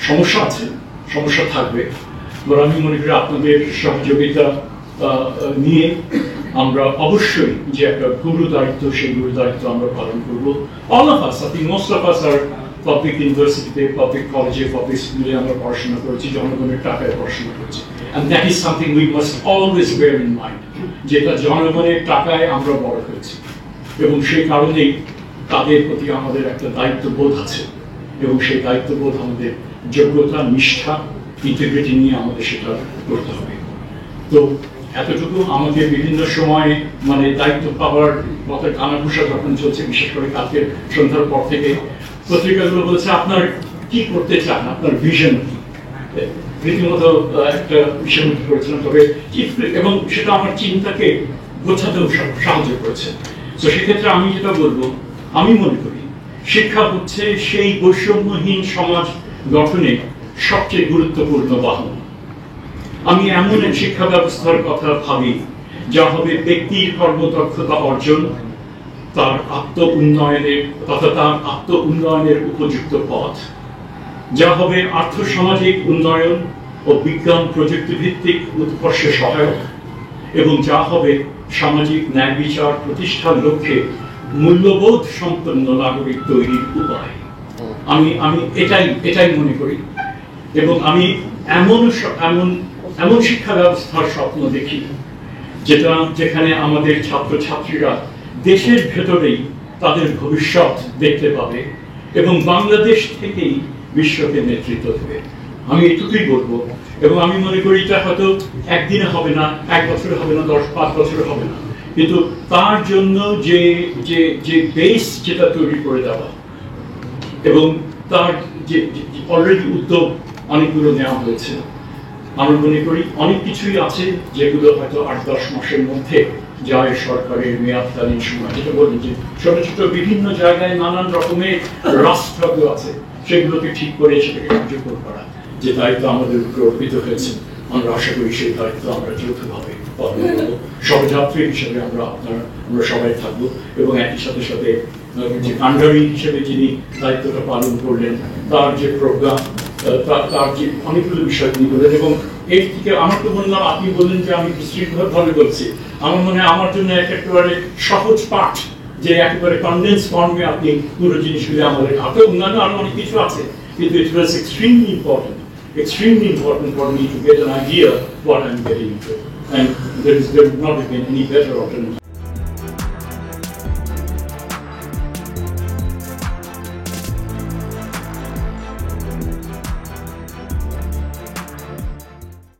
সমস্যা আছে, সমস্যা থাকবে, আমি মনে করি আপনাদের সহযোগিতা নিয়ে আমরা অবশ্যই যে একটা গুরু দায়িত্ব, সেই গুরু দায়িত্ব আমরা পালন করবো। All of us, I think most of us are public ইউনিভার্সিটিতে, পাবলিক কলেজে, পাবলিক স্কুলে আমরা পড়াশোনা করেছি, জনগণের টাকায় পড়াশোনা করেছি। And that is something we must always bear in mind, যেটা জনগণের টাকায় আমরা বড় হয়েছি, এবং সেই কারণেই তাদের প্রতি আমাদের একটা দায়িত্ববোধ আছে, এবং সেই দায়িত্ববোধ আমাদের যোগ্যতা, নিষ্ঠা, ইন্টিগ্রিটি নিয়ে আমাদের সেটা করতে হবে। তো এতটুকু আমাকে বিভিন্ন সময় মানে দায়িত্ব পাওয়ার মতো কানাঘুষা যখন চলছে, বিশেষ করে কালকে সন্ধ্যার পর থেকে পত্রিকাগুলো বলছে আপনার কি করতে চান, আপনার ভিশন কি, রীতিমতো একটা ভিশন করেছিলাম, তবে এবং সেটা আমার চিন্তাকে গোছাতেও সাহায্য করেছে। তো সেক্ষেত্রে আমি যেটা বলবো, আমি মনে করি শিক্ষা হচ্ছে সেই বৈষম্যহীন সমাজ গঠনে সবচেয়ে গুরুত্বপূর্ণ বাহন। আমি এমন এক শিক্ষা ব্যবস্থার কথা ভাবি যা হবে ব্যক্তির কর্মদক্ষতা অর্জন, তার আত্ম উন্নয়নের তথা তার আত্ম উন্নয়নের উপযুক্ত পথ, যা হবে আর্থসামাজিক উন্নয়ন ও বিজ্ঞান প্রযুক্তি ভিত্তিক উৎকর্ষে সহায়ক, এবং যা হবে সামাজিক ন্যায় বিচার প্রতিষ্ঠার লক্ষ্যে মূল্যবোধ সম্পন্ন নাগরিক তৈরির উপায়। আমি এটাই মনে করি, এবং আমি এমন শিক্ষা ব্যবস্থার স্বপ্ন দেখি যেখানে আমাদের ছাত্রছাত্রীরা দেশের ভেতরেই তাদের ভবিষ্যৎ দেখতে পাবে এবং বাংলাদেশ থেকেই বিশ্বকে নেতৃত্ব দেবে। আমি এটুকুই বলবো, এবং আমি মনে করি এটা হয়তো একদিনে হবে না, 1 বছরে হবে না, 10-5 বছরে হবে না, কিন্তু তার জন্য যে বেস যেটা তৈরি করে দেওয়া, এবং তার যে অলরেডি উদ্যোগ অনেকগুলো নেওয়া হয়েছে, আমরা মনে করি অনেক কিছুই আছে যেগুলো হয়তো 8-10 মাসের মধ্যে যায় সরকারের মেয়াদকালীন সময়, যেটা বলবেন যে ছোট ছোট বিভিন্ন জায়গায় নানান রকমের রাষ্ট্র আছে, সেগুলোকে ঠিক করে সেটাকে কার্যকর করা যে দায়িত্ব আমাদের উপর অর্পিত হয়েছে, আমরা আশা করি সেই দায়িত্ব আমরা যৌথভাবে পালন করবো। সহযাত্রী হিসেবে আমরা সবাই থাকবো, এবং একই সাথে সাথে যে কান্ডারি হিসেবে যিনি দায়িত্বটা পালন করলেন, তার যে প্রোগ্রাম, তার যে অনেকগুলো বিষয় তিনি বললেন, এবং এর থেকে আমার তো বললাম, আপনি বললেন যে আমি বিস্তৃতভাবে বলছি, আমার মনে হয় আমার জন্য একেবারে সহজ পাঠ, যে একেবারে কনডেন্স ফর্মে আপনি পুরো জিনিসগুলো আমাদের হাতে, অন্যান্য আরো অনেক কিছু আছে, কিন্তু it was extremely important for me to get an idea what I'm getting into, and there would not have been any better alternative.